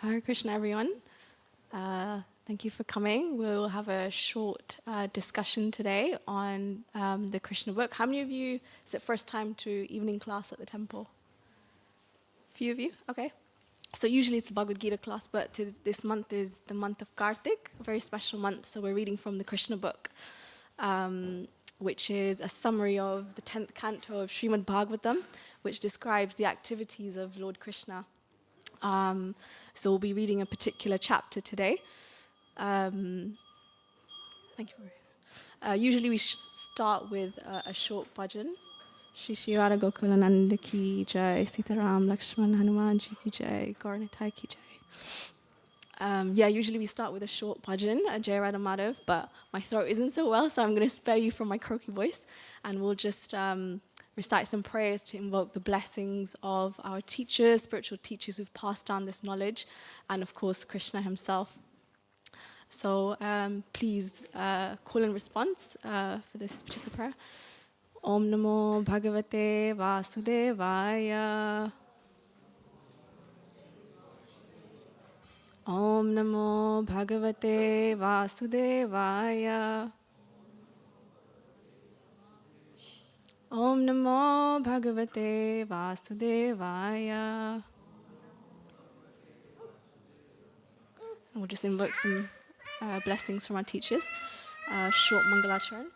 Hare Krishna, everyone. Thank you for coming. We'll have a short discussion today on the Kṛṣṇa book. How many of you, is it first time to evening class at the temple? Few of you? Okay. So usually it's a Bhagavad Gita class, but this month is the month of Kartik, a very special month. So we're reading from the Kṛṣṇa book, which is a summary of the 10th canto of Srimad Bhagavatam, which describes the activities of Lord Kṛṣṇa. So we'll be reading a particular chapter today. Thank you. Usually we start with a short bhajan. Shri Shri Radha Gokulananda ki jai, Sitaram Lakshman Hanuman ji ki jai, Gaurnitai ki jai. Usually we start with a short bhajan, a Jai Radha Madhav, but my throat isn't so well, so I'm going to spare you from my croaky voice, and we'll just recite some prayers to invoke the blessings of our teachers, spiritual teachers who've passed down this knowledge, and of course Kṛṣṇa himself. So please call and response for this particular prayer. Om Namo Bhagavate Vasudevaya. Om Namo Bhagavate Vasudevaya. Om Namo Bhagavate Vasudevaya. We'll just invoke some blessings from our teachers. Short Mangalacharan.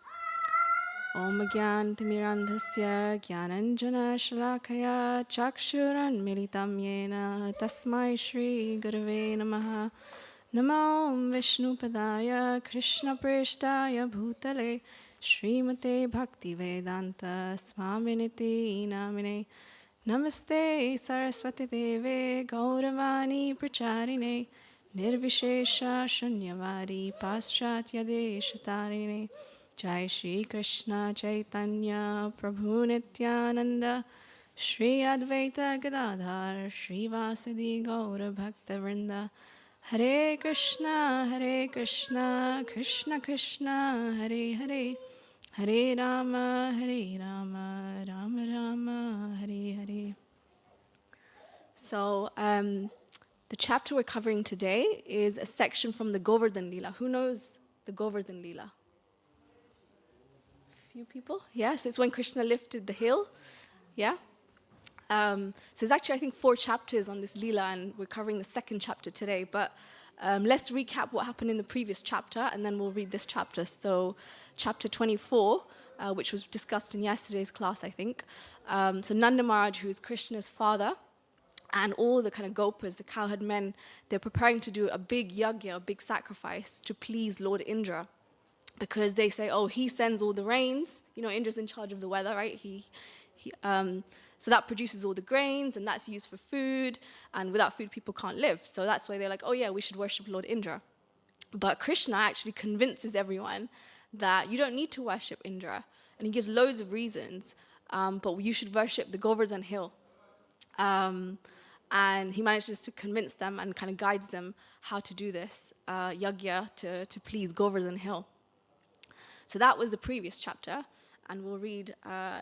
Om Gyan Timirandhasya Gyananjana Shalakaya Chakshuran Militam Yena Tasmai Shri Gurave Namaha. Namo Vishnu Padaya Krishna Preshtaya Bhutale Srimate Bhakti Vedanta Swaminiti Namine. Namaste Saraswati Deve Gauravani Pracharine Nirvishesha Shunyavadi Paschatya Deshatarine. Jai Shri Krishna Chaitanya Prabhu Nityananda Shri Advaita Gadadhar Shri Vasadi Gaura Bhakta Vṛnda. Hare Krishna Krishna Krishna Hare Hare Hare Rama Rama Rama Hare Hare. So the chapter we're covering today is a section from the Govardhan Lila. Who knows the Govardhan Lila? Few people? Yes, it's when Kṛṣṇa lifted the hill. Yeah? So there's actually, I think, 4 chapters on this Leela, and we're covering the second chapter today. But let's recap what happened in the previous chapter, and then we'll read this chapter. So chapter 24, which was discussed in yesterday's class, I think. So Nanda Maharaj, who is Kṛṣṇa's father, and all the kind of gopas, the cowherd men, they're preparing to do a big yagya, a big sacrifice to please Lord Indra. Because they say, oh, he sends all the rains. You know, Indra's in charge of the weather, right? So that produces all the grains, and that's used for food. And without food, people can't live. So that's why they're like, oh, yeah, we should worship Lord Indra. But Kṛṣṇa actually convinces everyone that you don't need to worship Indra. And he gives loads of reasons, but you should worship the Govardhan hill. And he manages to convince them and kind of guides them how to do this yagya to please Govardhan hill. So that was the previous chapter, and we'll read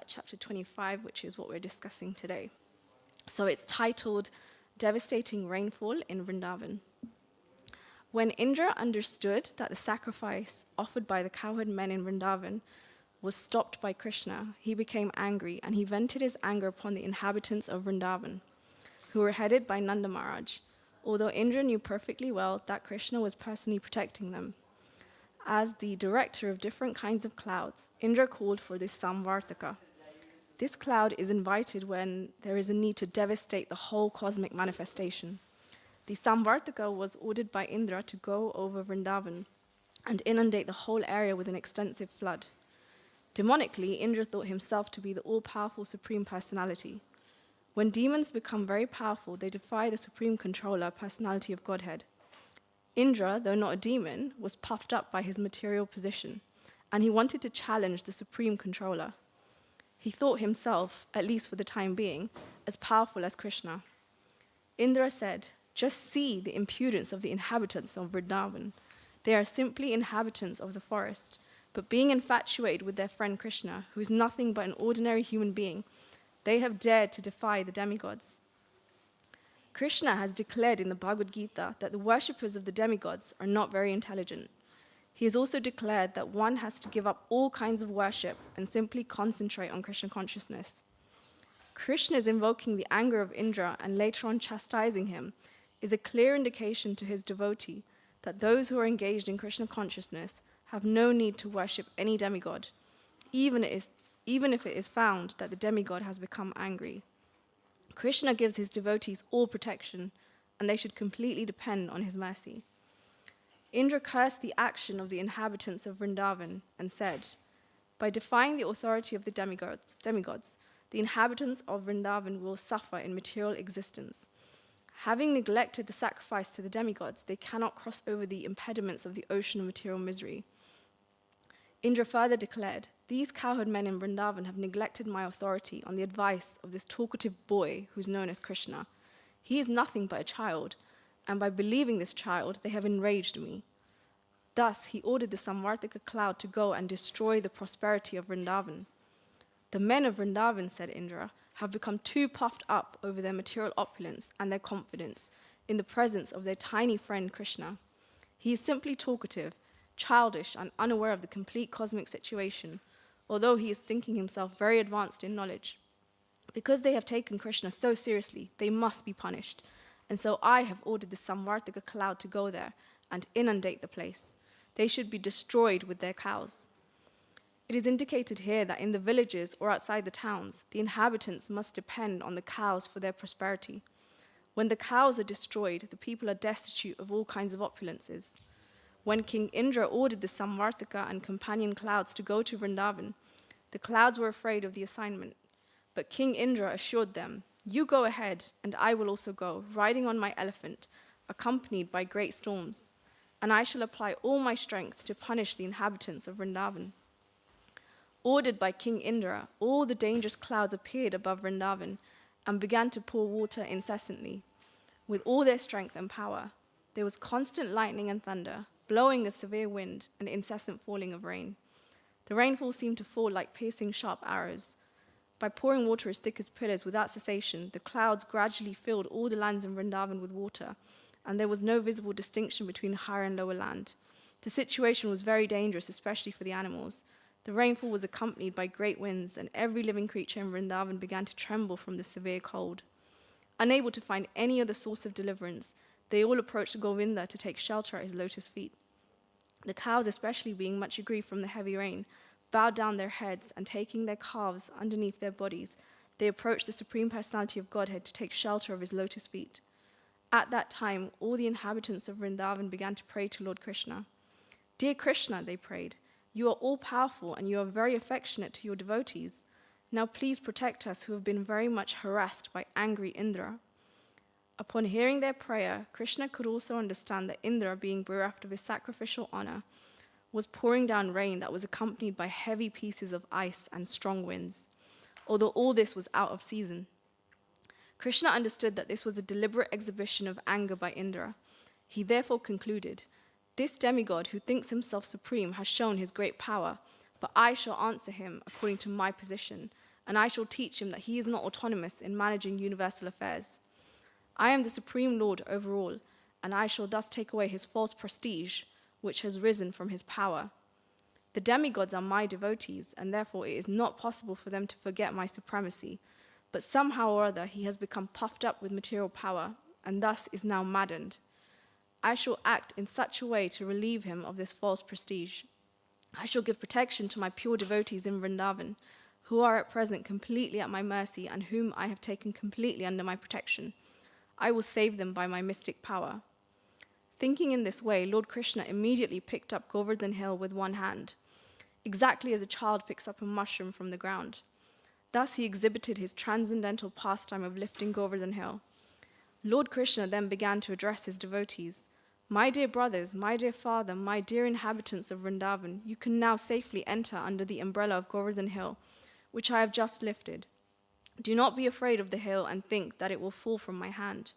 chapter 25, which is what we're discussing today. So it's titled, Devastating Rainfall in Vṛndāvana. When Indra understood that the sacrifice offered by the cowherd men in Vṛndāvana was stopped by Kṛṣṇa, he became angry, and he vented his anger upon the inhabitants of Vṛndāvana, who were headed by Nanda Maharaj, although Indra knew perfectly well that Kṛṣṇa was personally protecting them. As the director of different kinds of clouds, Indra called for this Samvartaka. This cloud is invited when there is a need to devastate the whole cosmic manifestation. The Samvartaka was ordered by Indra to go over Vṛndāvana and inundate the whole area with an extensive flood. Demonically, Indra thought himself to be the all-powerful Supreme Personality. When demons become very powerful, they defy the Supreme Controller, Personality of Godhead. Indra, though not a demon, was puffed up by his material position, and he wanted to challenge the Supreme Controller. He thought himself, at least for the time being, as powerful as Kṛṣṇa. Indra said, just see the impudence of the inhabitants of Vṛndāvana. They are simply inhabitants of the forest, but being infatuated with their friend Kṛṣṇa, who is nothing but an ordinary human being, they have dared to defy the demigods. Kṛṣṇa has declared in the Bhagavad Gita that the worshippers of the demigods are not very intelligent. He has also declared that one has to give up all kinds of worship and simply concentrate on Krishna consciousness. Kṛṣṇa's invoking the anger of Indra and later on chastising him is a clear indication to his devotee that those who are engaged in Krishna consciousness have no need to worship any demigod, even if it is found that the demigod has become angry. Kṛṣṇa gives his devotees all protection, and they should completely depend on his mercy. Indra cursed the action of the inhabitants of Vṛndāvana and said, "By defying the authority of the demigods, the inhabitants of Vṛndāvana will suffer in material existence. Having neglected the sacrifice to the demigods, they cannot cross over the impediments of the ocean of material misery." Indra further declared, "These cowherd men in Vṛndāvana have neglected my authority on the advice of this talkative boy who's known as Kṛṣṇa. He is nothing but a child, and by believing this child, they have enraged me." Thus, he ordered the Samvartika cloud to go and destroy the prosperity of Vṛndāvana. "The men of Vṛndāvana," said Indra, "have become too puffed up over their material opulence and their confidence in the presence of their tiny friend Kṛṣṇa. He is simply talkative, childish, and unaware of the complete cosmic situation, although he is thinking himself very advanced in knowledge. Because they have taken Kṛṣṇa so seriously, they must be punished, and so I have ordered the Samvartika cloud to go there and inundate the place. They should be destroyed with their cows." It is indicated here that in the villages or outside the towns, the inhabitants must depend on the cows for their prosperity. When the cows are destroyed, the people are destitute of all kinds of opulences. When King Indra ordered the Samvartika and companion clouds to go to Vṛndāvana, the clouds were afraid of the assignment. But King Indra assured them, "You go ahead, and I will also go, riding on my elephant, accompanied by great storms, and I shall apply all my strength to punish the inhabitants of Vṛndāvana." Ordered by King Indra, all the dangerous clouds appeared above Vṛndāvana and began to pour water incessantly. With all their strength and power, there was constant lightning and thunder, blowing a severe wind and incessant falling of rain. The rainfall seemed to fall like piercing sharp arrows. By pouring water as thick as pillars without cessation, the clouds gradually filled all the lands in Vṛndāvana with water, and there was no visible distinction between higher and lower land. The situation was very dangerous, especially for the animals. The rainfall was accompanied by great winds, and every living creature in Vṛndāvana began to tremble from the severe cold. Unable to find any other source of deliverance, they all approached Govinda to take shelter at his lotus feet. The cows, especially being much aggrieved from the heavy rain, bowed down their heads, and taking their calves underneath their bodies, they approached the Supreme Personality of Godhead to take shelter of his lotus feet. At that time, all the inhabitants of Vṛndāvana began to pray to Lord Kṛṣṇa. "Dear Kṛṣṇa," they prayed, "you are all-powerful and you are very affectionate to your devotees. Now please protect us who have been very much harassed by angry Indra." Upon hearing their prayer, Kṛṣṇa could also understand that Indra, being bereft of his sacrificial honor, was pouring down rain that was accompanied by heavy pieces of ice and strong winds, although all this was out of season. Kṛṣṇa understood that this was a deliberate exhibition of anger by Indra. He therefore concluded, "This demigod who thinks himself supreme has shown his great power, but I shall answer him according to my position, and I shall teach him that he is not autonomous in managing universal affairs. I am the supreme lord over all, and I shall thus take away his false prestige, which has risen from his power. The demigods are my devotees, and therefore it is not possible for them to forget my supremacy, but somehow or other he has become puffed up with material power, and thus is now maddened. I shall act in such a way to relieve him of this false prestige. I shall give protection to my pure devotees in Vṛndāvana, who are at present completely at my mercy and whom I have taken completely under my protection. I will save them by my mystic power." Thinking in this way, Lord Kṛṣṇa immediately picked up Govardhan Hill with one hand, exactly as a child picks up a mushroom from the ground. Thus he exhibited his transcendental pastime of lifting Govardhan Hill. Lord Kṛṣṇa then began to address his devotees. "My dear brothers, my dear father, my dear inhabitants of Vṛndāvana, you can now safely enter under the umbrella of Govardhan Hill, which I have just lifted. Do not be afraid of the hill and think that it will fall from my hand.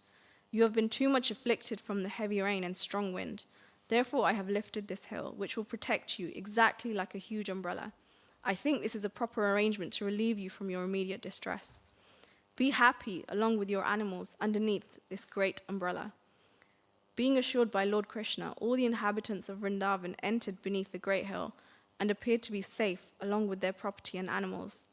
You have been too much afflicted from the heavy rain and strong wind. Therefore I have lifted this hill, which will protect you exactly like a huge umbrella. I think this is a proper arrangement to relieve you from your immediate distress." Be happy along with your animals underneath this great umbrella. Being assured by Lord Kṛṣṇa, all the inhabitants of Vṛndāvana entered beneath the great hill and appeared to be safe along with their property and animals.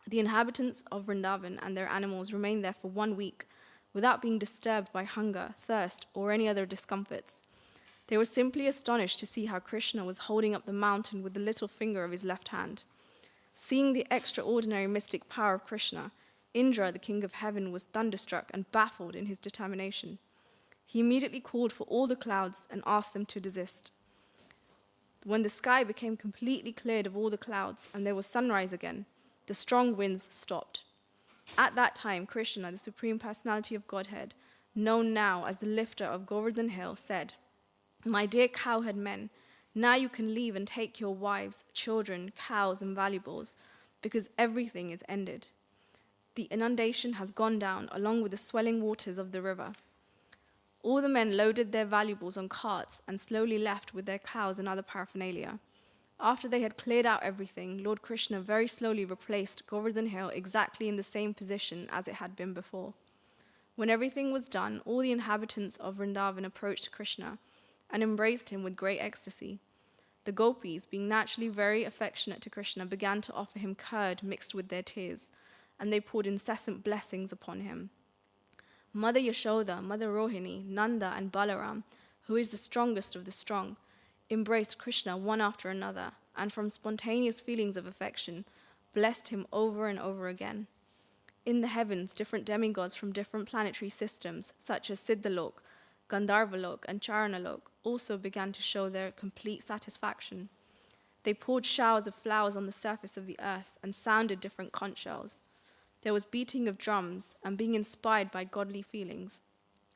The inhabitants of Vṛndāvana and their animals remained there for 1 week without being disturbed by hunger, thirst, or any other discomforts. They were simply astonished to see how Kṛṣṇa was holding up the mountain with the little finger of his left hand. Seeing the extraordinary mystic power of Kṛṣṇa, Indra, the king of heaven, was thunderstruck and baffled in his determination. He immediately called for all the clouds and asked them to desist. When the sky became completely cleared of all the clouds and there was sunrise again, the strong winds stopped. At that time, Kṛṣṇa, the Supreme Personality of Godhead, known now as the lifter of Govardhan Hill, said, "My dear cowherd men, now you can leave and take your wives, children, cows, and valuables, because everything is ended. The inundation has gone down along with the swelling waters of the river." All the men loaded their valuables on carts and slowly left with their cows and other paraphernalia. After they had cleared out everything, Lord Kṛṣṇa very slowly replaced Govardhan Hill exactly in the same position as it had been before. When everything was done, all the inhabitants of Vṛndāvana approached Kṛṣṇa and embraced him with great ecstasy. The gopis, being naturally very affectionate to Kṛṣṇa, began to offer him curd mixed with their tears, and they poured incessant blessings upon him. Mother Yashoda, Mother Rohini, Nanda, and Balaram, who is the strongest of the strong, embraced Kṛṣṇa one after another, and from spontaneous feelings of affection, blessed him over and over again. In the heavens, different demigods from different planetary systems, such as Siddhalok, Gandharvalok, and Charanalok, also began to show their complete satisfaction. They poured showers of flowers on the surface of the earth and sounded different conch shells. There was beating of drums, and being inspired by godly feelings,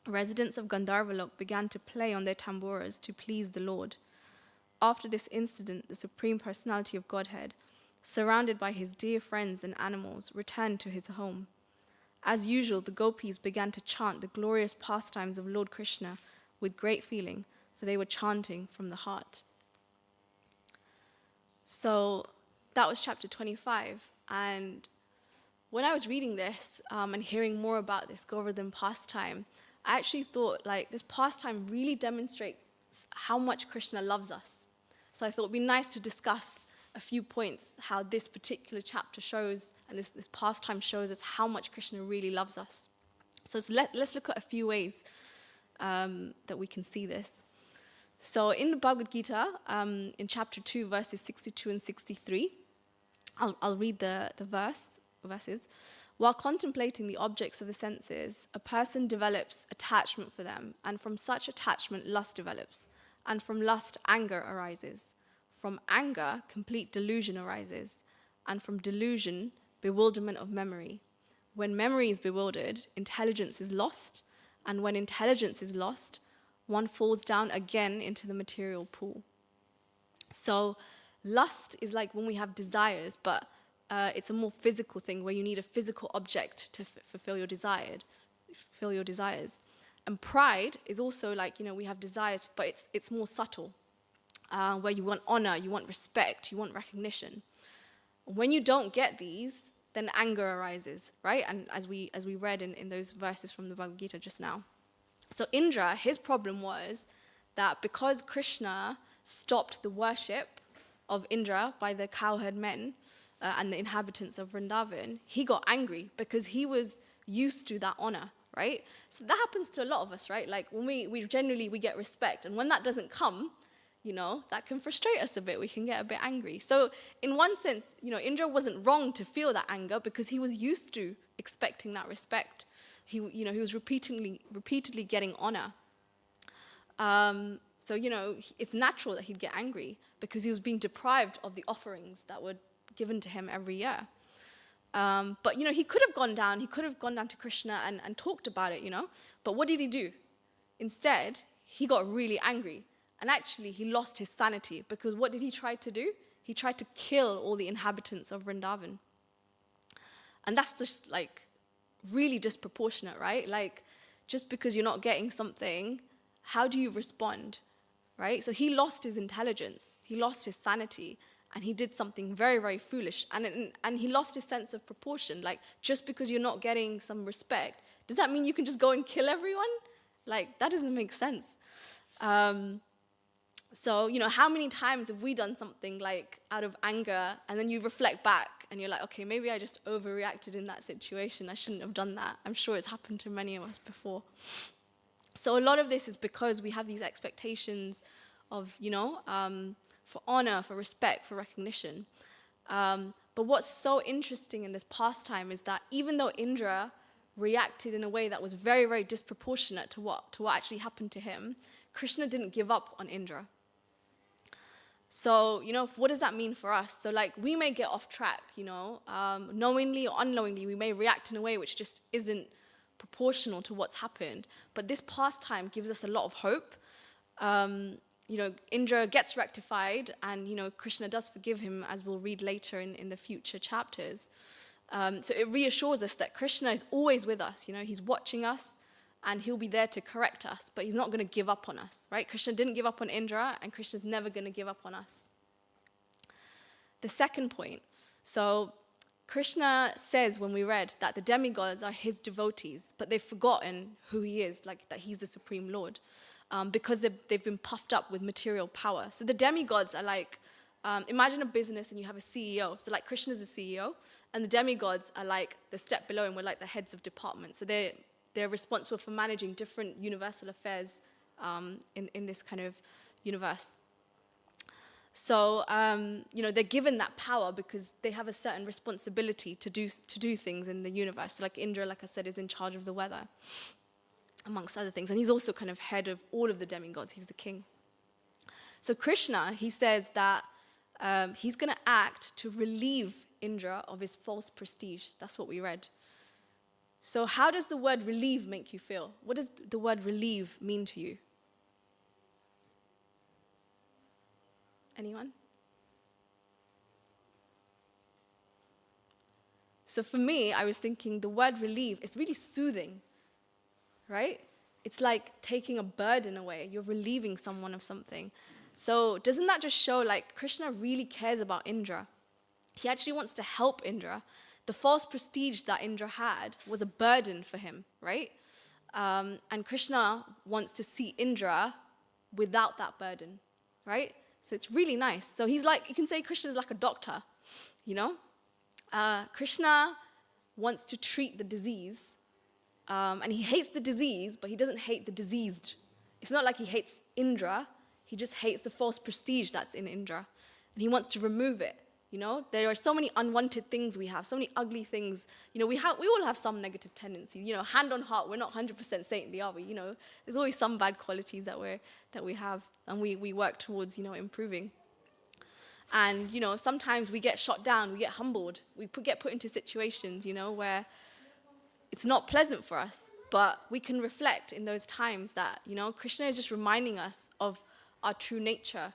residents of Gandharvalok began to play on their tamboras to please the Lord. After this incident, the Supreme Personality of Godhead, surrounded by his dear friends and animals, returned to his home. As usual, the gopis began to chant the glorious pastimes of Lord Kṛṣṇa with great feeling, for they were chanting from the heart. So that was chapter 25, and when I was reading this and hearing more about this Govardhan pastime, I actually thought, this pastime really demonstrates how much Kṛṣṇa loves us. So I thought it'd be nice to discuss a few points, how this particular chapter shows, and this pastime shows us how much Kṛṣṇa really loves us. So let's look at a few ways that we can see this. So in the Bhagavad Gita, in chapter 2, verses 62 and 63, I'll read the verses. While contemplating the objects of the senses, a person develops attachment for them, and from such attachment lust develops, and from lust anger arises. From anger, complete delusion arises, and from delusion, bewilderment of memory. When memory is bewildered, intelligence is lost, and when intelligence is lost, one falls down again into the material pool. So lust is like when we have desires, but it's a more physical thing where you need a physical object to fulfill your desires. And pride is also like, we have desires, but it's more subtle, where you want honor, you want respect, you want recognition. When you don't get these, then anger arises, right? And as we read in those verses from the Bhagavad Gita just now. So Indra, his problem was that because Kṛṣṇa stopped the worship of Indra by the cowherd men and the inhabitants of Vṛndāvana, he got angry because he was used to that honor, right? So that happens to a lot of us, right? Like when we generally get respect, and when that doesn't come, that can frustrate us a bit. We can get a bit angry. So in one sense, Indra wasn't wrong to feel that anger because he was used to expecting that respect. He was repeatedly getting honor. So it's natural that he'd get angry because he was being deprived of the offerings that were given to him every year. But he could have gone down. He could have gone down to Kṛṣṇa and talked about it. But what did he do? Instead, he got really angry. And actually, he lost his sanity because what did he try to do? He tried to kill all the inhabitants of Vṛndāvana. And that's just really disproportionate, right? Just because you're not getting something, how do you respond, right? So he lost his intelligence, he lost his sanity, and he did something very, very foolish. And he lost his sense of proportion. Like, just because you're not getting some respect, does that mean you can just go and kill everyone? Like, that doesn't make sense. So, how many times have we done something like out of anger, and then you reflect back and you're like, okay, maybe I just overreacted in that situation. I shouldn't have done that. I'm sure it's happened to many of us before. So a lot of this is because we have these expectations of, for honor, for respect, for recognition. But what's so interesting in this pastime is that even though Indra reacted in a way that was very, very disproportionate to what actually happened to him, Kṛṣṇa didn't give up on Indra. So, what does that mean for us? So, like, we may get off track, knowingly or unknowingly, we may react in a way which just isn't proportional to what's happened. But this pastime gives us a lot of hope. Indra gets rectified, and, Kṛṣṇa does forgive him, as we'll read later in the future chapters. So it reassures us that Kṛṣṇa is always with us. He's watching us, and he'll be there to correct us, but he's not going to give up on us, right? Kṛṣṇa didn't give up on Indra, and Kṛṣṇa's never going to give up on us. The second point, so Kṛṣṇa says when we read that the demigods are his devotees, but they've forgotten who he is, like that he's the Supreme Lord, because they've been puffed up with material power. So the demigods are like, imagine a business and you have a CEO. So like Kṛṣṇa's the CEO, and the demigods are like the step below him, we're like the heads of departments. So they're responsible for managing different universal affairs in this kind of universe. So, they're given that power because they have a certain responsibility to do things in the universe. So like Indra, like I said, is in charge of the weather, amongst other things. And he's also kind of head of all of the demigods. He's the king. So Kṛṣṇa, he says that he's going to act to relieve Indra of his false prestige. That's what we read. So how does the word relieve make you feel? What does the word relieve mean to you? Anyone? So for me, I was thinking the word relieve is really soothing, right? It's like taking a burden away. You're relieving someone of something. So doesn't that just show like Kṛṣṇa really cares about Indra? He actually wants to help Indra. The false prestige that Indra had was a burden for him, right? And Kṛṣṇa wants to see Indra without that burden, right? So it's really nice. So he's like, you can say Kṛṣṇa is like a doctor, Kṛṣṇa wants to treat the disease, and he hates the disease, but he doesn't hate the diseased. It's not like he hates Indra, he just hates the false prestige that's in Indra, and he wants to remove it. There are so many unwanted things we have, so many ugly things. We all have some negative tendencies. Hand on heart, we're not 100% saintly, are we? There's always some bad qualities that we have, and we work towards, improving. And, sometimes we get shot down, we get humbled, we get put into situations, where it's not pleasant for us. But we can reflect in those times that, Kṛṣṇa is just reminding us of our true nature,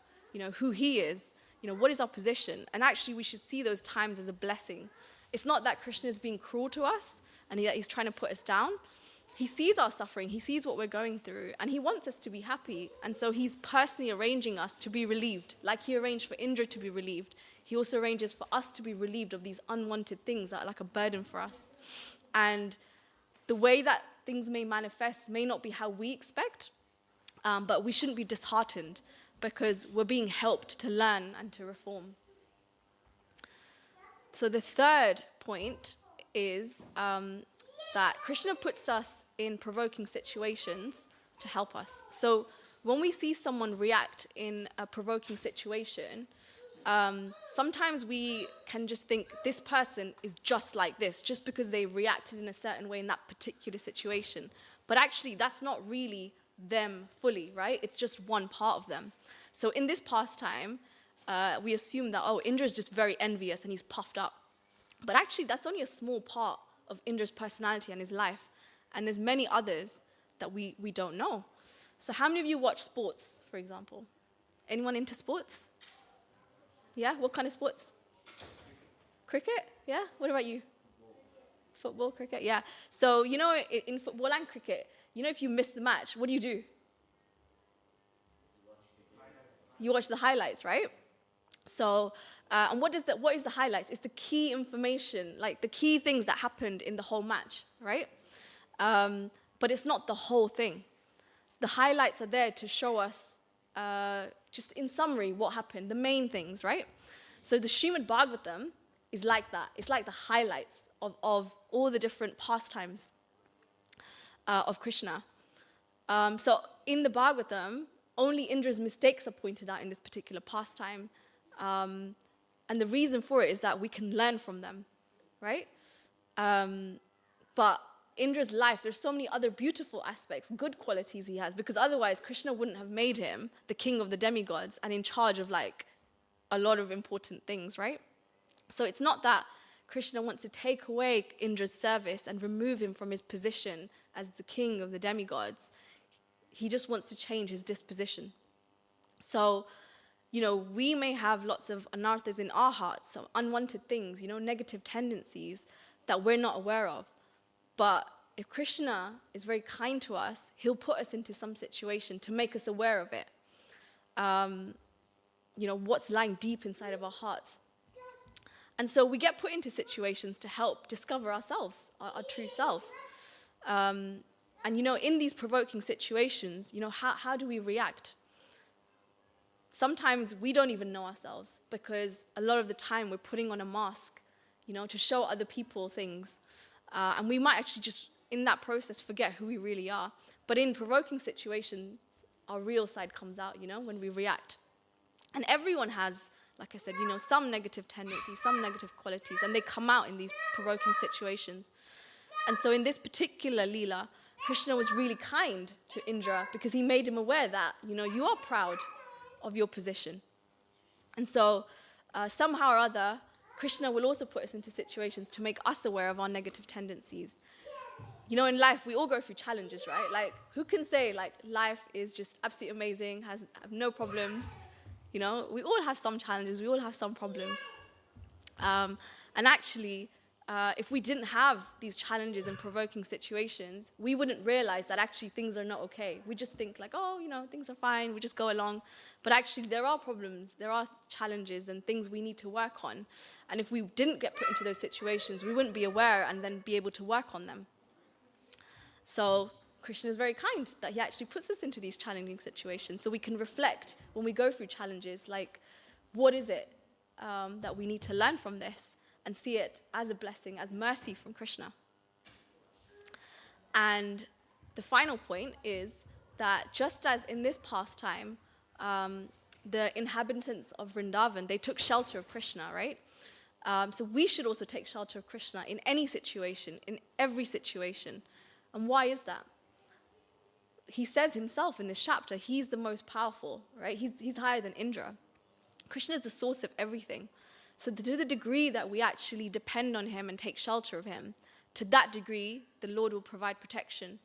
who he is. What is our position? And actually, we should see those times as a blessing. It's not that Kṛṣṇa is being cruel to us and that he's trying to put us down. He sees our suffering. He sees what we're going through. And he wants us to be happy. And so he's personally arranging us to be relieved. Like he arranged for Indra to be relieved, he also arranges for us to be relieved of these unwanted things that are like a burden for us. And the way that things may manifest may not be how we expect, but we shouldn't be disheartened, because we're being helped to learn and to reform. So the third point is that Kṛṣṇa puts us in provoking situations to help us. So when we see someone react in a provoking situation, sometimes we can just think this person is just like this, just because they reacted in a certain way in that particular situation. But actually, that's not really them fully, right? It's just one part of them. So in this pastime, we assume that, Indra is just very envious and he's puffed up. But actually, that's only a small part of Indra's personality and his life. And there's many others that we don't know. So how many of you watch sports, for example? Anyone into sports? Yeah? What kind of sports? Cricket? Yeah? What about you? Football, cricket? Yeah. So, in football and cricket, if you miss the match, what do? You watch the highlights, right? So, and what is the highlights? It's the key information, like the key things that happened in the whole match, right? But it's not the whole thing. The highlights are there to show us, just in summary, what happened, the main things, right? So the Srimad Bhagavatam is like that. It's like the highlights of all the different pastimes of Krishna. So in the Bhagavatam, only Indra's mistakes are pointed out in this particular pastime. And the reason for it is that we can learn from them, right? But Indra's life, there's so many other beautiful aspects, good qualities he has, because otherwise Krishna wouldn't have made him the king of the demigods and in charge of like a lot of important things, right? So it's not that Krishna wants to take away Indra's service and remove him from his position as the king of the demigods. He just wants to change his disposition. So, we may have lots of anarthas in our hearts, some unwanted things, negative tendencies that we're not aware of. But if Krishna is very kind to us, he'll put us into some situation to make us aware of it. What's lying deep inside of our hearts. And so we get put into situations to help discover ourselves, our true selves. And in these provoking situations, how do we react? Sometimes we don't even know ourselves because a lot of the time we're putting on a mask, to show other people things. And we might actually just, in that process, forget who we really are. But in provoking situations, our real side comes out, when we react. And everyone has, like I said, some negative tendencies, some negative qualities, and they come out in these provoking situations. And so in this particular Leela, Krishna was really kind to Indra because he made him aware that, you are proud of your position. And so somehow or other, Krishna will also put us into situations to make us aware of our negative tendencies. In life, we all go through challenges, right? Like, who can say, life is just absolutely amazing, have no problems? We all have some challenges, we all have some problems. And actually, if we didn't have these challenges and provoking situations, we wouldn't realize that actually things are not okay. We just think things are fine, we just go along. But actually there are problems, there are challenges and things we need to work on. And if we didn't get put into those situations, we wouldn't be aware and then be able to work on them. So Krishna is very kind that he actually puts us into these challenging situations so we can reflect when we go through challenges, like, what is it that we need to learn from this? And see it as a blessing, as mercy from Kṛṣṇa. And the final point is that just as in this pastime, the inhabitants of Vṛndāvana, they took shelter of Kṛṣṇa, right? So we should also take shelter of Kṛṣṇa in any situation, in every situation. And why is that? He says himself in this chapter, he's the most powerful, right? He's higher than Indra. Kṛṣṇa is the source of everything. So to the degree that we actually depend on him and take shelter of him, to that degree, the Lord will provide protection.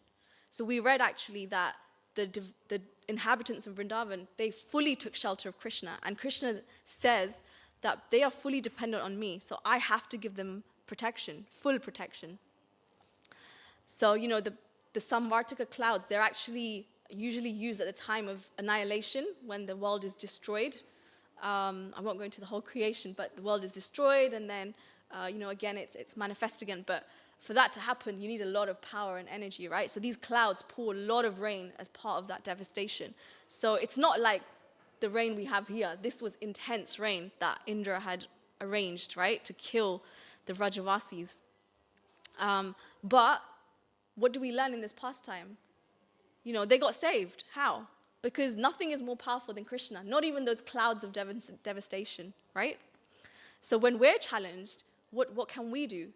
So we read actually that the inhabitants of Vṛndāvana, they fully took shelter of Kṛṣṇa. And Kṛṣṇa says that they are fully dependent on me, so I have to give them protection, full protection. So, the Samvartika clouds, they're actually usually used at the time of annihilation, when the world is destroyed. I won't go into the whole creation, but the world is destroyed, and then, again, it's manifest again. But for that to happen, you need a lot of power and energy, right? So these clouds pour a lot of rain as part of that devastation. So it's not like the rain we have here. This was intense rain that Indra had arranged, right, to kill the Vrajavasis. But what do we learn in this pastime? They got saved. How? Because nothing is more powerful than Kṛṣṇa, not even those clouds of devastation, right? So when we're challenged, what can we do?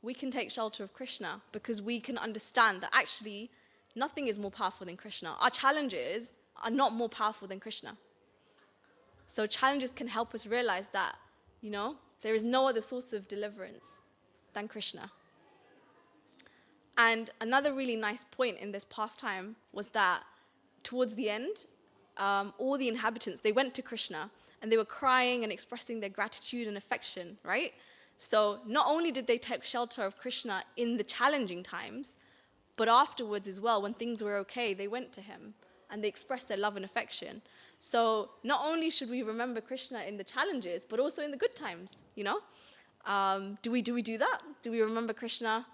We can take shelter of Kṛṣṇa because we can understand that actually nothing is more powerful than Kṛṣṇa. Our challenges are not more powerful than Kṛṣṇa. So challenges can help us realize that, there is no other source of deliverance than Kṛṣṇa. And another really nice point in this pastime was that towards the end, all the inhabitants, they went to Kṛṣṇa and they were crying and expressing their gratitude and affection, right? So not only did they take shelter of Kṛṣṇa in the challenging times, but afterwards as well, when things were okay, they went to him and they express their love and affection. So not only should we remember Krishna in the challenges, but also in the good times, you know? Do we do that? Do we remember Krishna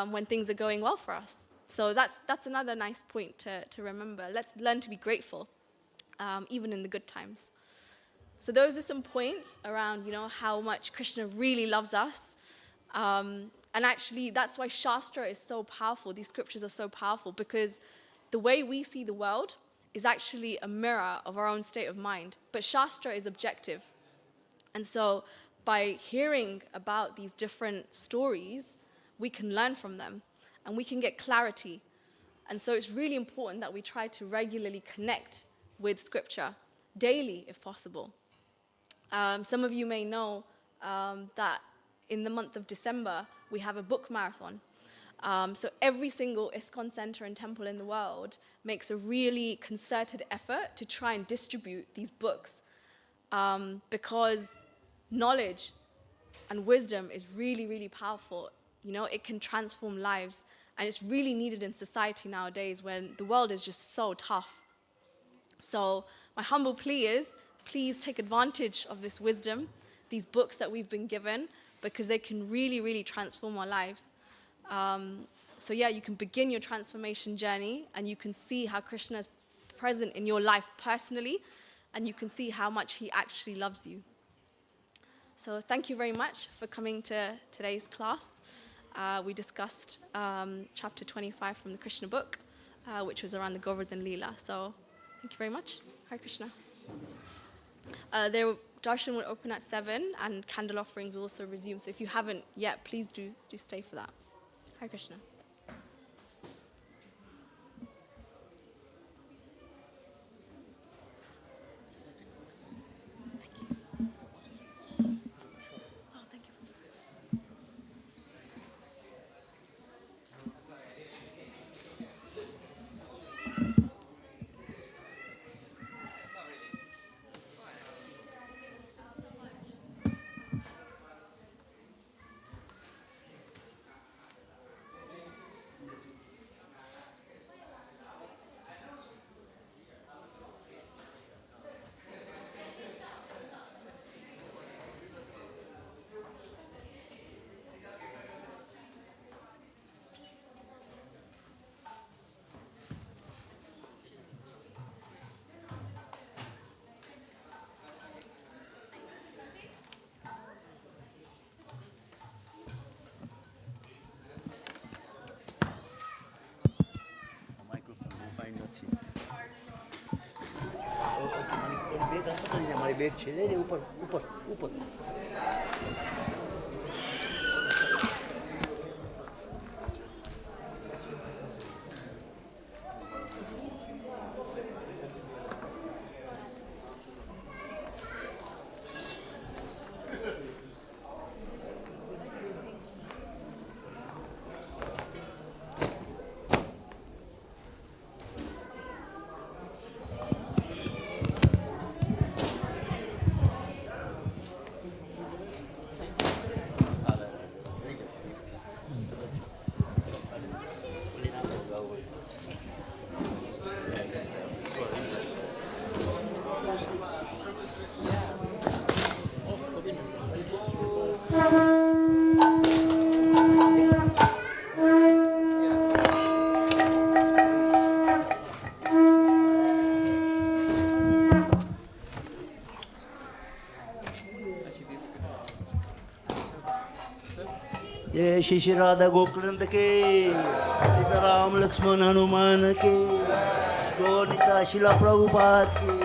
when things are going well for us? So that's another nice point to remember. Let's learn to be grateful, even in the good times. So those are some points around, you know, how much Krishna really loves us. And actually, that's why Shastra is so powerful. These scriptures are so powerful because the way we see the world is actually a mirror of our own state of mind. But Shastra is objective. And so by hearing about these different stories, we can learn from them and we can get clarity. And so it's really important that we try to regularly connect with scripture, daily if possible. Some of you may know that in the month of December, we have a book marathon. So every single ISKCON center and temple in the world makes a really concerted effort to try and distribute these books because knowledge and wisdom is really, really powerful. You know, it can transform lives, and it's really needed in society nowadays when the world is just so tough. So my humble plea is, please take advantage of this wisdom, these books that we've been given, because they can really, really transform our lives. So yeah, you can begin your transformation journey, and you can see how Krishna is present in your life personally, and you can see how much he actually loves you. So thank you very much for coming to today's class. We discussed chapter 25 from the Krishna book, which was around the Govardhan Leela. So thank you very much. Hare Krishna. Darshan will open at 7, and candle offerings will also resume. So if you haven't yet, please do stay for that. Hare Krishna. हमारे bag छेदे रे ऊपर ऊपर ऊपर ये श्री राधा गोकुलंद के सीताराम लक्ष्मण हनुमान के गौनिता शिला प्रभुपाद की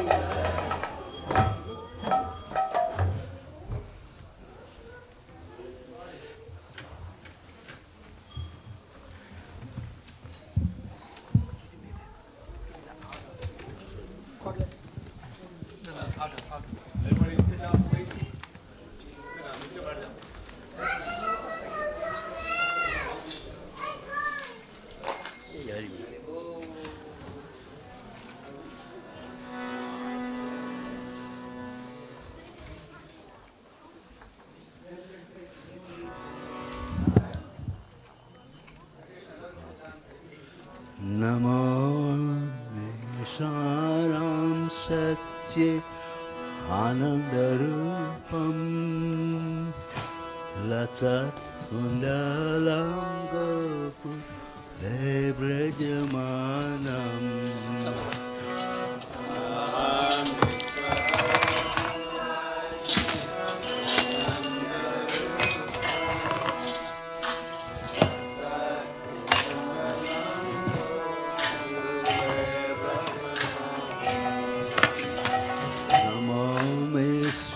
नमो Satchi Anandarupam Latat Kundalam Gopu Debrajamanam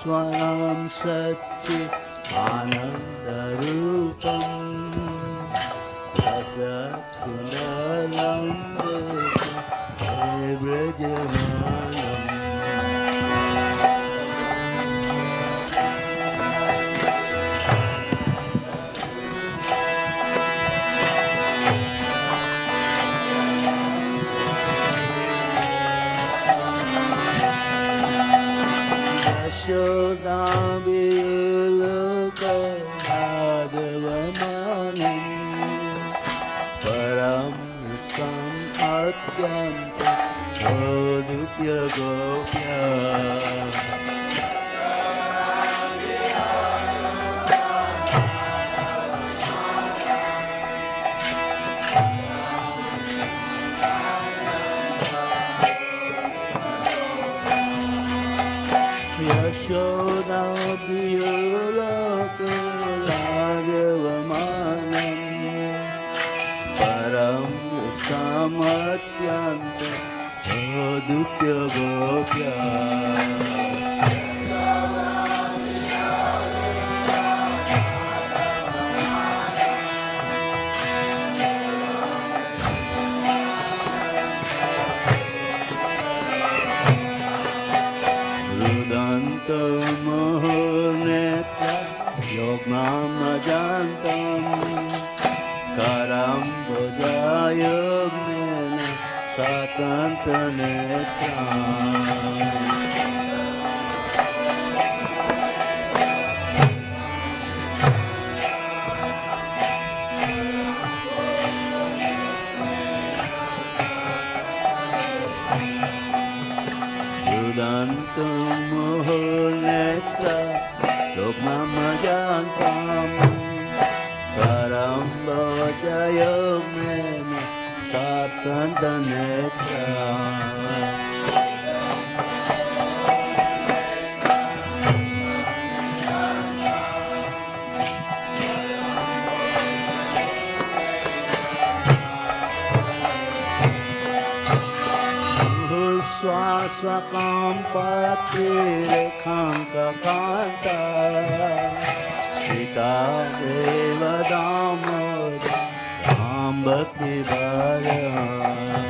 Swaram Satchi Anandarupam Asat Kundalam Debrajamanam Yashodabiyuluka Madhavamanam Param Sam Atyanta Aditya Gopya Yashodabiyuluka Madhavamanam Param Samatyanta Aditya Gopya Vṛndāvana Mohonekta Yognamajantam Karam Bhajayogmena Satantanetram Vṛndāvana Mohonekta Yognamajantam Karam Bhajayogmena Satantanetram Swaswakam Patirekhanta Kanta Sita Deva Damoda Ram Bhakti Bharam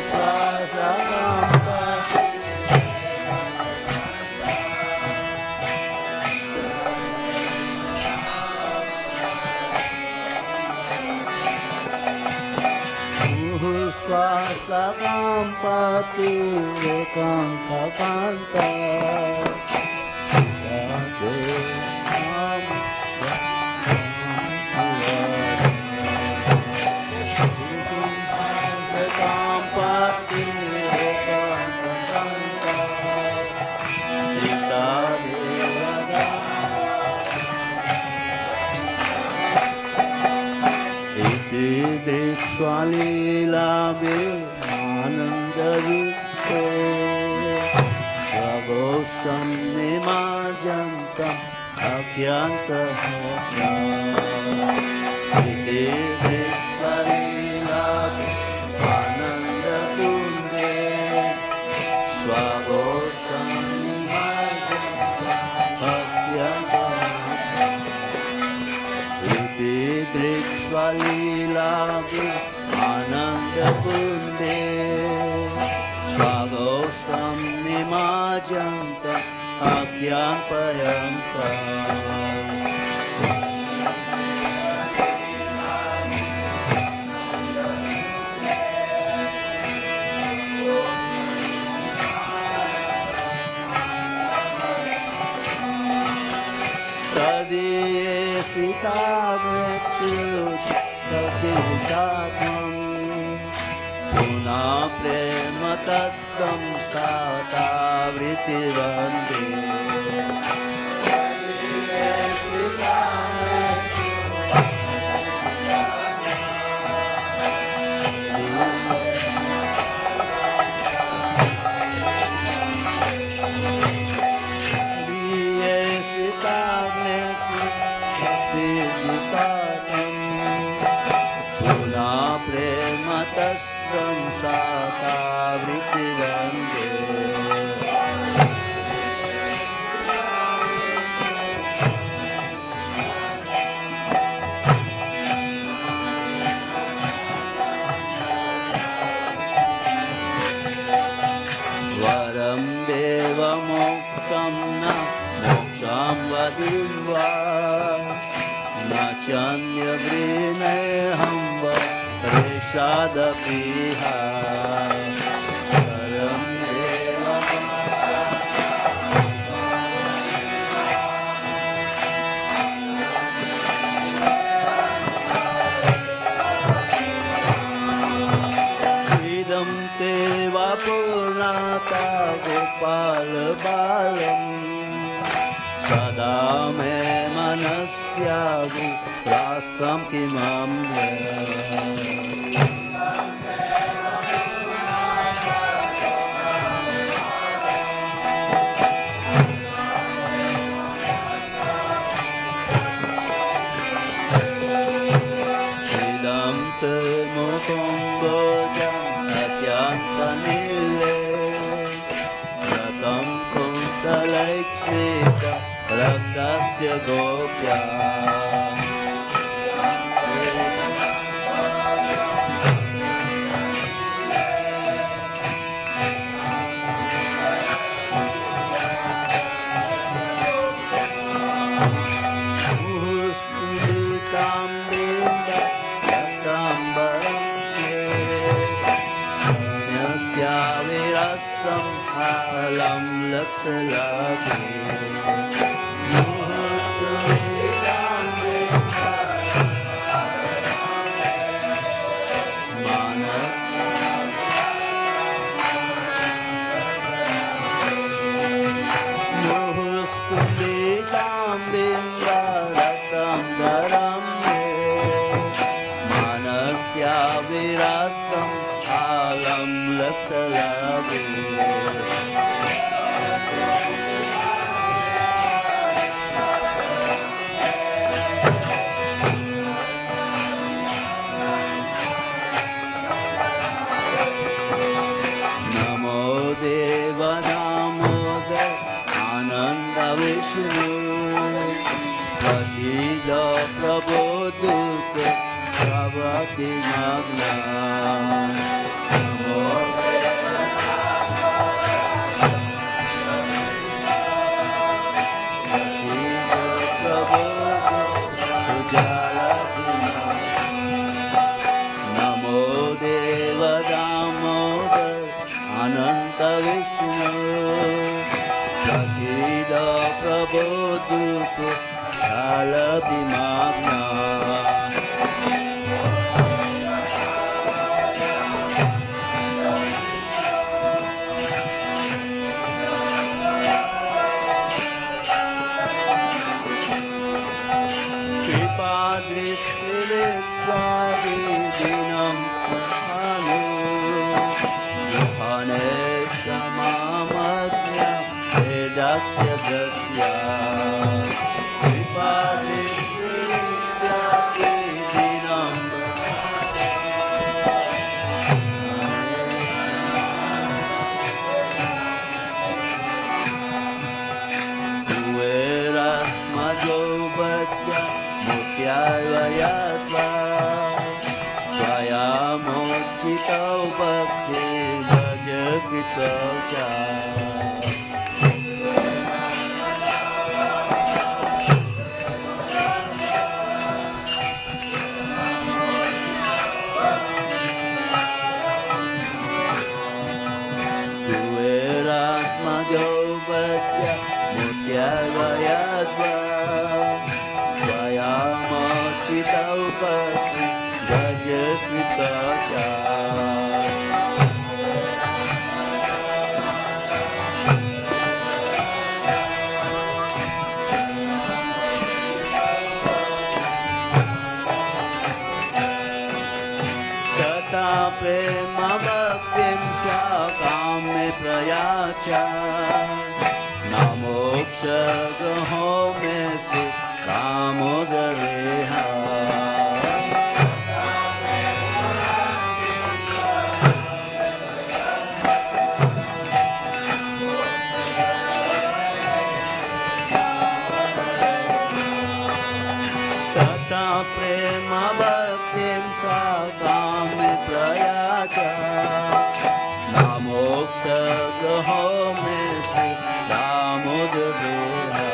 Swaswakam Swaswakam Patirekhanta Kanta Swalilabhe Anandarupo Svagosam Nimajantam Akhyanta Hota Iti Swalilabhe Anandakunde Svagosam Nimajantam Akhyanta Hota Iti Swalilabhe Ananda Kunde Svagosam Nimajanta Akhyam Payanta Tadiye Sita Vretut Tadiye Satam Puna Prema Tat Rastam Sata Vriti Vande Nachanya vrine hamba reshada piha saram deva idam teva purnata gopal balam sada me manasyagu rasam kimam idam temo kongbojam atyantanile ratam kuntalaiksika rakasya gopya alam laklaki viprayāca namoksha gaho metu kamodareha tata prema bhaktin kame prayaca namoksha gaho metu kamodareha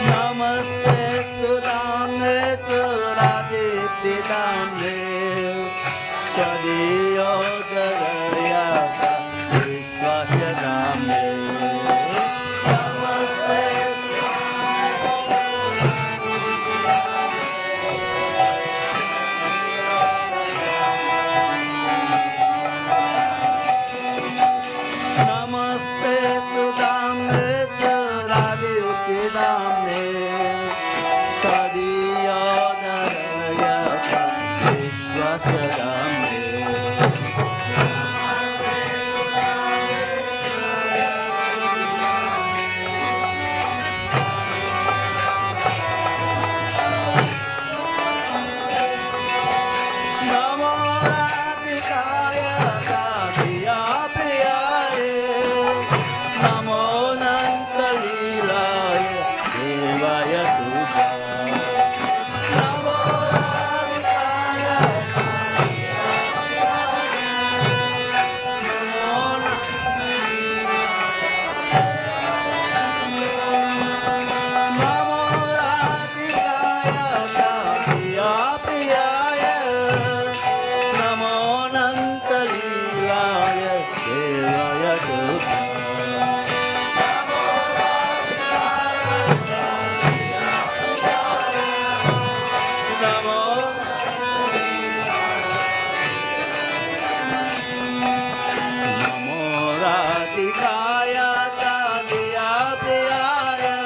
namaste sudane turadipti dande Kadiyo Darayaka Vishwasya Dhamme Namaste Namaste Sudhamne Turadipti Dhamme Kadiyo Darayaka Vishwasya Dhamme Namo Radhikaya Kadiya Priyaye Namo Nantalilaye Devaya Tuja Namo Radhikaya Namo Radhikaya Kadiya Priyaye Namo Nantalilaye Devaya Tuja Namo Namo Radhikaya Kadiya Priyaye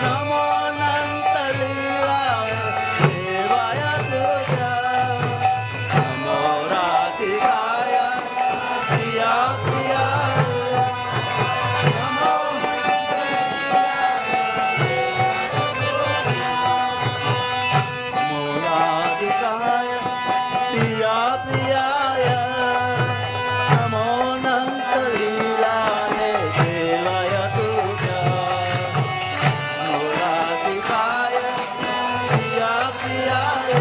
Namo Nantalilaye Devaya Tuja Namo Radhikaya Kadiya Priyaye Namo Radhikaya Kadiya Priyaye Namo Nantalilaye Devaya Tuja Namo Radhikaya Kadiya Priyaye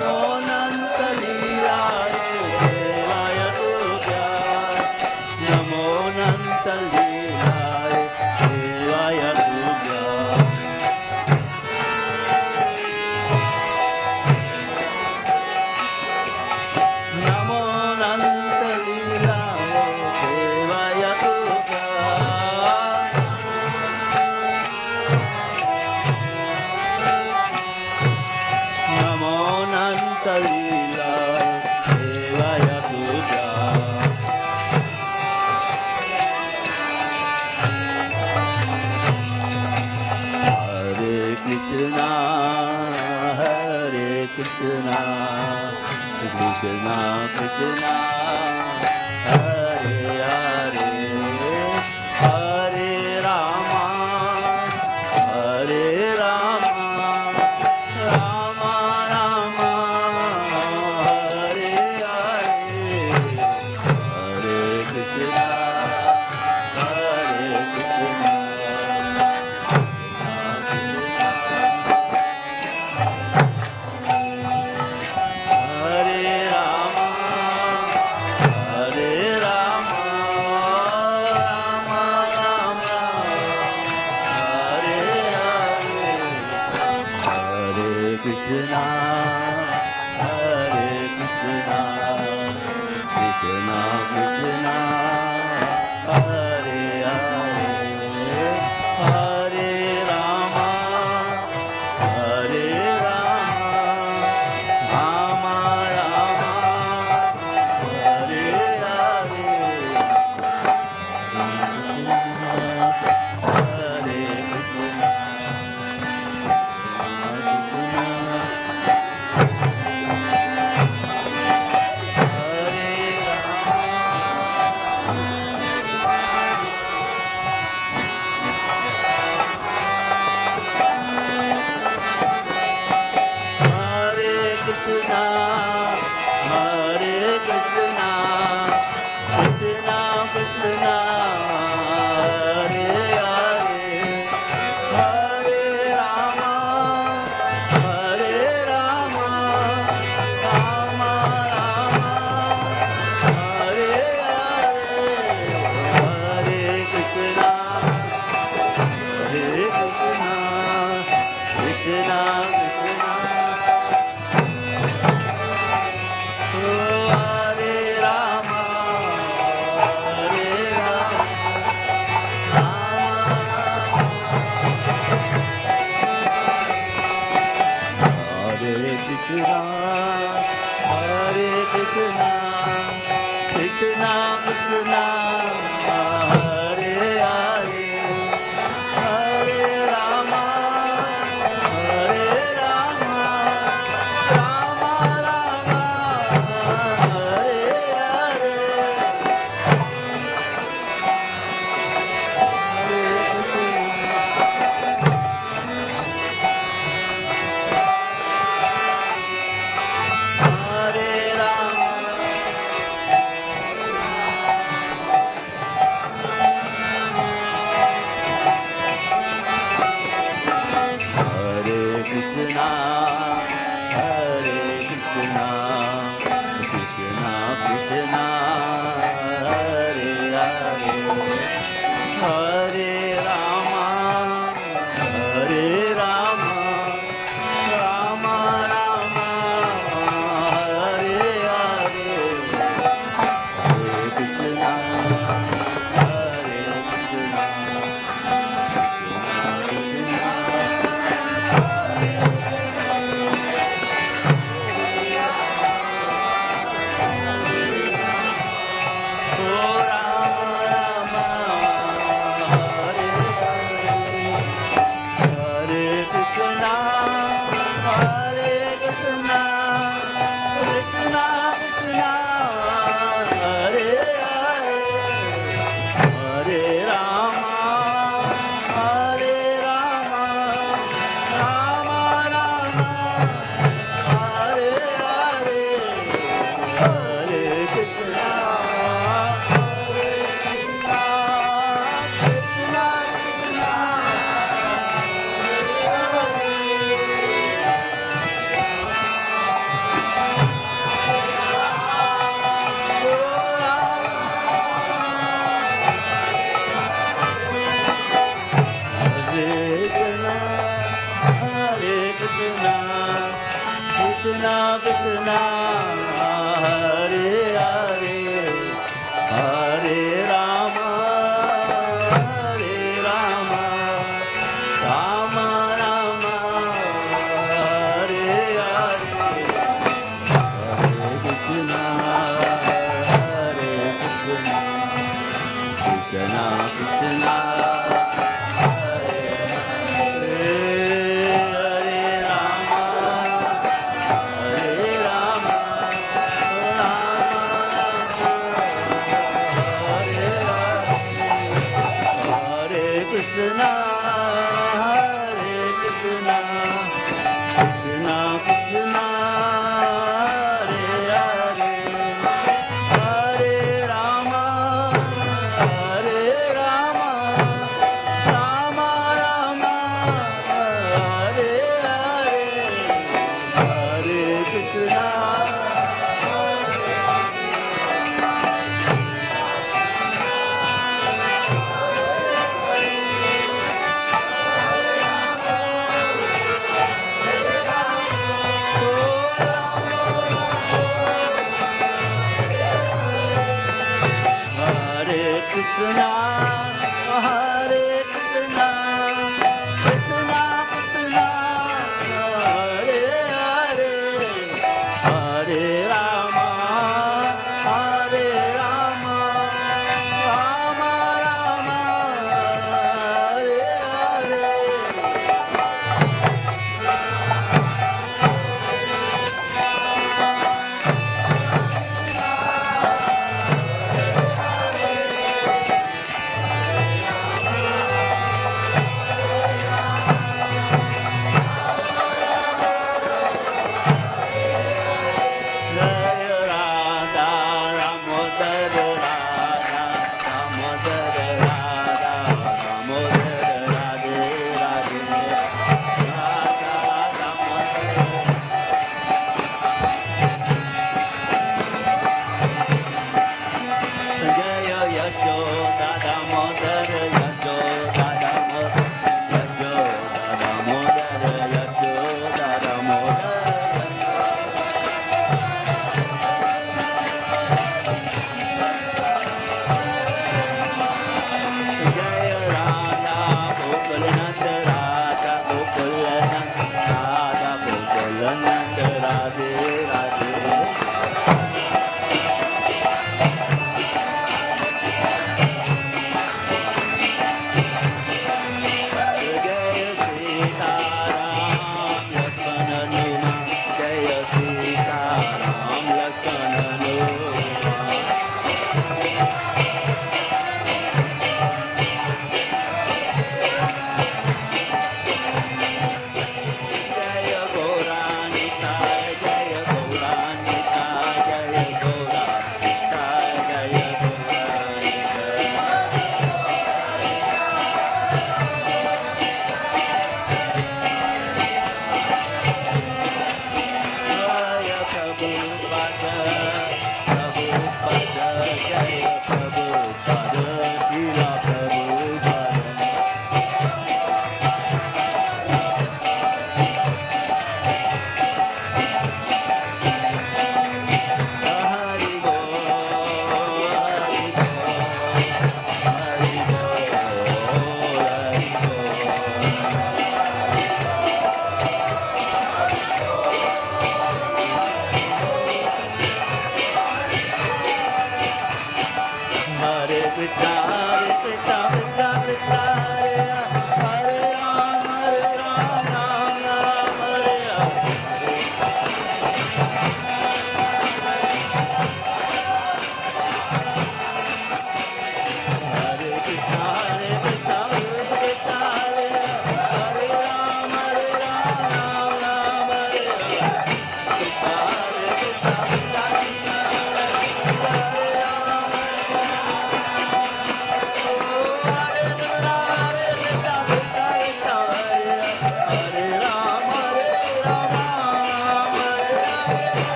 Namo Nantalilaye Devaya Tuja Namo Nantalilaye Devaya Tuja Namo Nantalilaye Devaya Tuja Namo Nantalilaye Devaya Tuja Hare Krishna Hare Krishna Krishna Krishna Hare Hare Hare Rama Hare Rama Rama Rama Hare Hare Hare Krishna Hare Krishna Hare Rama Hare Rama Rama Rama Hare Hare Hare Krishna Hare Krishna Krishna Krishna Hare Hare Hare Rama Hare Rama Rama Rama Hare Hare Hare Rama, Hare Rama, Rama Rama, Hare Hare, Hare Krishna, Hare Krishna, Krishna Krishna, Hare Hare, Hare Rama, Hare Rama, Rama Rama, Hare Hare, Hare Krishna, Hare Krishna, Krishna Krishna, Hare Hare, Hare Rama, Hare Rama,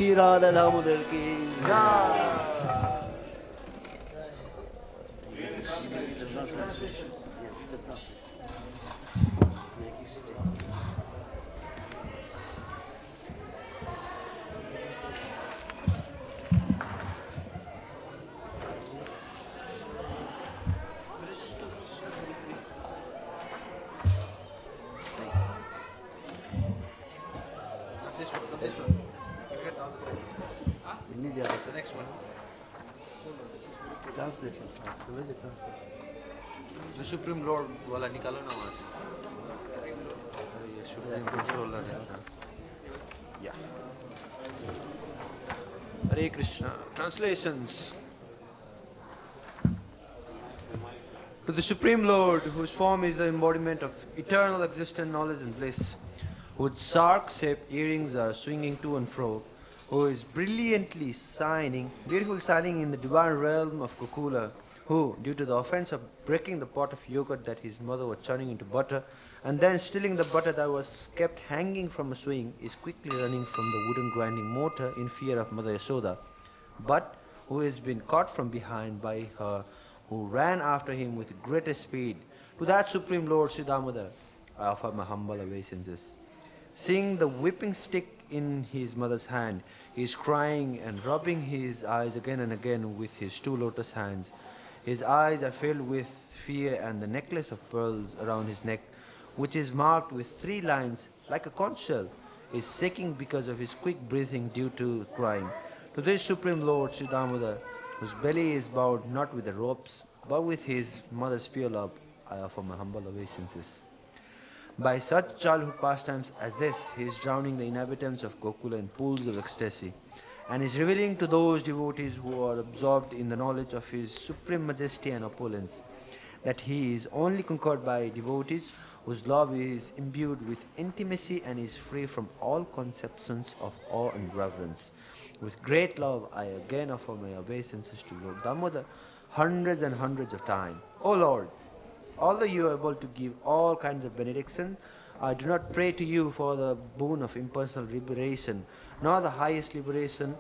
Shri Radha Damodar की This one. The next one. The Supreme Lord वाला निकालो ना वहाँ से. अरे ये Supreme Controller है. Yeah. Hare Krishna. Translations. To the Supreme Lord, whose form is the embodiment of eternal existence, knowledge and bliss, whose sark-shaped earrings are swinging to and fro, who is brilliantly beautiful shining in the divine realm of Gokula, who, due to the offense of breaking the pot of yogurt that his mother was churning into butter, and then stealing the butter that was kept hanging from a swing, is quickly running from the wooden grinding mortar in fear of Mother Yasoda, but who has been caught from behind by her, who ran after him with greatest speed. To that Supreme Lord Sri Damodar, I offer my humble obeisances. Seeing the whipping stick in his mother's hand, he is crying and rubbing his eyes again and again with his two lotus hands. His eyes are filled with fear, and the necklace of pearls around his neck, which is marked with 3 lines like a conch shell, is shaking because of his quick breathing due to crying. To this Supreme Lord Sri Damodar, whose belly is bowed not with the ropes, but with his mother's pure love, I offer my humble obeisances. By such childhood pastimes as this, he is drowning the inhabitants of Gokula in pools of ecstasy, and is revealing to those devotees who are absorbed in the knowledge of his supreme majesty and opulence, that he is only conquered by devotees whose love is imbued with intimacy and is free from all conceptions of awe and reverence. With great love, I again offer my obeisances to Lord Damodar hundreds and hundreds of times. O Lord, although you are able to give all kinds of benediction, I do not pray to you for the boon of impersonal liberation, nor the highest liberation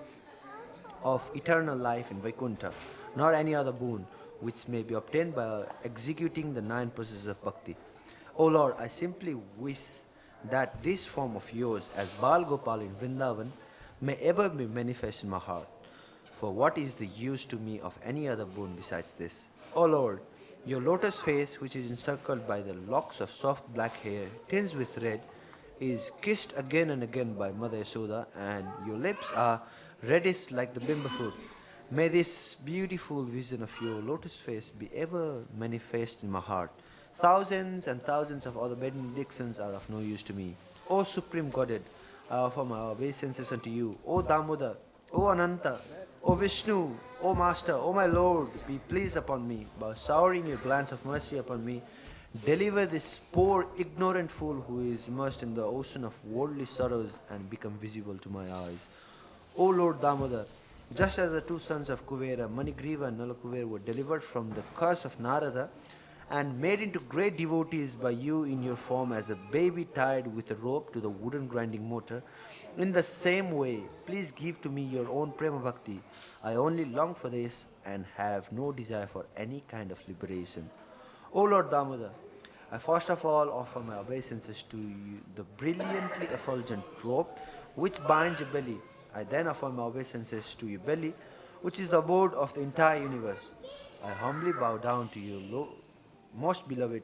of eternal life in Vaikuntha, nor any other boon which may be obtained by executing the 9 processes of bhakti. O Lord, I simply wish that this form of yours as Bal Gopal in Vṛndāvana may ever be manifest in my heart. For what is the use to me of any other boon besides this? O Lord, your lotus face, which is encircled by the locks of soft black hair tinged with red, is kissed again and again by Mother Yasoda, and your lips are reddish like the bimba fruit. May this beautiful vision of your lotus face be ever manifest in my heart. Thousands and thousands of other benedictions are of no use to me. O Supreme Godhead, I offer my obeisances unto you. O Damodar, O Ananta, O Vishnu, O Master, O my Lord, be pleased upon me by showering your glance of mercy upon me. Deliver this poor ignorant fool who is immersed in the ocean of worldly sorrows and become visible to my eyes. O Lord Damodar, just as the 2 sons of Kuvera, Manigriva and Nalakuver, were delivered from the curse of Narada and made into great devotees by you in your form as a baby tied with a rope to the wooden grinding mortar, in the same way, please give to me your own Prema Bhakti. I only long for this and have no desire for any kind of liberation. O Lord Damodar, I first of all offer my obeisances to you, the brilliantly effulgent rope which binds your belly. I then offer my obeisances to your belly, which is the abode of the entire universe. I humbly bow down to you, most beloved